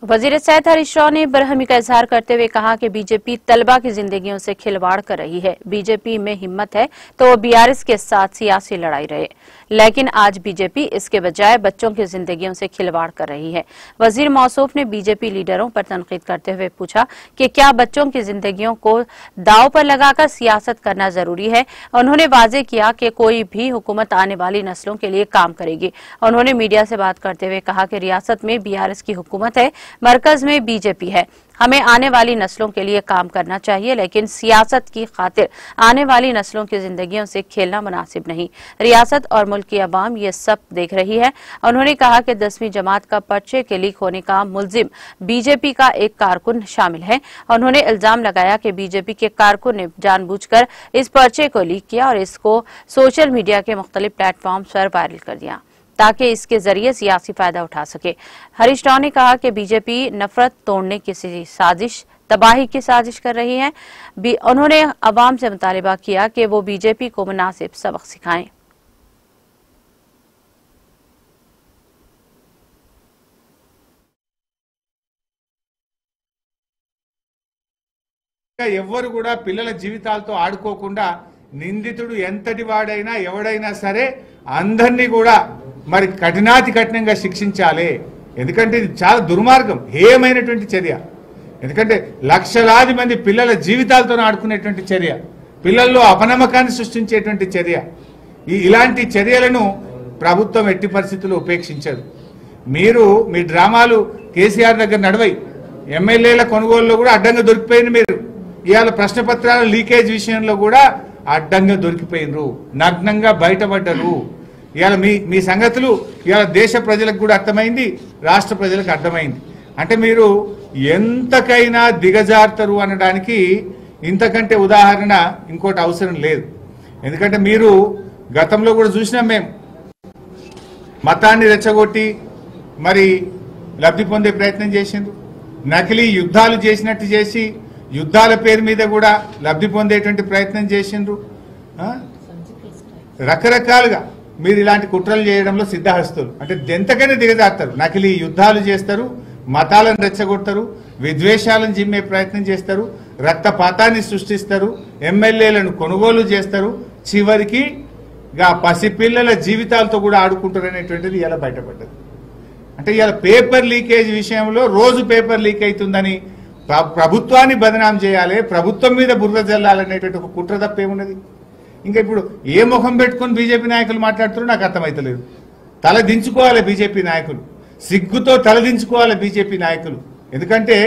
वजीर सेहत हरीश राव ने बरहमी का इजहार करते हुए कहा कि बीजेपी तलबा की जिंदगियों से खिलवाड़ कर रही है। बीजेपी में हिम्मत है तो वो बीआरएस के साथ सियासी लड़ाई रहे, लेकिन आज बीजेपी इसके बजाय बच्चों की जिंदगियों से खिलवाड़ कर रही है। वजीर मौसूफ ने बीजेपी लीडरों पर तनकीद करते हुए पूछा कि क्या बच्चों की जिंदगियों को दांव पर लगाकर सियासत करना जरूरी है। उन्होंने वाजे किया कि कोई भी हुकूमत आने वाली नस्लों के लिए काम करेगी। उन्होंने मीडिया से बात करते हुए कहा कि रियासत में बीआरएस की हुकूमत है, मरकज में बीजेपी है। हमें आने वाली नस्लों के लिए काम करना चाहिए, लेकिन सियासत की खातिर आने वाली नस्लों की जिंदगियों से खेलना मुनासिब नहीं। रियासत और मुल्क की आवाम ये सब देख रही है। उन्होंने कहा कि 10वीं जमात का पर्चे के लीक होने का मुलजिम बीजेपी का एक कारकुन शामिल है। उन्होंने इल्जाम लगाया कि बीजेपी के कारकुन ने जानबूझकर इस पर्चे को लीक किया और इसको सोशल मीडिया के मुख्तलिफ प्लेटफॉर्म पर वायरल कर दिया ताकि इसके जरिए सियासी फायदा उठा सके। हरीश राव ने कहा कि बीजेपी नफरत तोड़ने की साजिश, तबाही की साजिश कर रही है। उन्होंने अवाम से मुतालिबा किया कि वो बीजेपी को मुनासिब सबक सिखाएं। ఎవ్వరు కూడా పిల్లల జీవితాలతో ఆడుకోకుండా నిందితుడు ఎంతటి వాడైనా ఎవడైనా సరే అందరినీ కూడా మరి కఠినాతి కఠినంగా శిక్షించాలి। ఎందుకంటే ఇది చాలా దుర్మార్గం, హేయమైనటువంటి చర్య। ఎందుకంటే లక్షలాది మంది పిల్లల జీవితాలతో ఆడుకునేటువంటి చర్య, పిల్లల్లో అపనమ్మకాన్ని సృష్టించేటువంటి చర్య। ఇలాంటి చర్యలను ప్రభుత్వం ఎట్టి పరిస్థితుల్లో ఉపేక్షించదు। మీరు మీ డ్రామాలు కేసీఆర్ దగ్గర నడవై, ఎమ్మెల్యేల కొనుగోలులో కూడా అడ్డంగా దొరికిపోయింది। మీరు ఇవాళ ప్రశ్నపత్రాల లీకేజ్ విషయంలో కూడా అడ్డంగా దొరికిపోయినరు, నగ్నంగా బయటపడ్డరు। ఇవాళ మీ సంగతులు ఇవాళ దేశ ప్రజలకు కూడా అర్థమైంది, రాష్ట్ర ప్రజలకు అర్థమైంది। అంటే మీరు ఎంతకైనా దిగజారుతారు అనడానికి ఇంతకంటే ఉదాహరణ ఇంకోటి అవసరం లేదు। ఎందుకంటే మీరు గతంలో కూడా చూసినాం, మేము మతాన్ని రెచ్చగొట్టి మరి లబ్ధి పొందే ప్రయత్నం చేసిండ్రు, నకిలీ యుద్ధాలు చేసినట్టు చేసి యుద్ధాల పేరు మీద కూడా లబ్ధి పొందేటువంటి ప్రయత్నం చేసిండ్రు। రకరకాలుగా మీరు ఇలాంటి కుట్రలు చేయడంలో సిద్ధహస్తులు। అంటే ఎంతకైనా దిగజారుతారు, నకిలీ యుద్ధాలు చేస్తారు, మతాలను రెచ్చగొడతారు, విద్వేషాలను జిమ్మే ప్రయత్నం చేస్తారు, రక్తపాతాన్ని సృష్టిస్తారు, ఎమ్మెల్యేలను కొనుగోలు చేస్తారు, చివరికి పసిపిల్లల జీవితాలతో కూడా ఆడుకుంటారు అనేటువంటిది ఇలా బయటపడ్డది। అంటే ఇలా పేపర్ లీకేజ్ విషయంలో రోజు పేపర్ లీక్ అవుతుందని ప్రభుత్వాన్ని బదనాం చేయాలి, ప్రభుత్వం మీద బురద జల్లాలనేటువంటి ఒక కుట్ర తప్పేమున్నది। ఇంకా ఇప్పుడు ఏ ముఖం పెట్టుకుని బీజేపీ నాయకులు మాట్లాడుతారో నాకు అర్థమైతలేదు। తల దించుకోవాలి బీజేపీ నాయకులు, సిగ్గుతో తల దించుకోవాలి బీజేపీ నాయకులు। ఎందుకంటే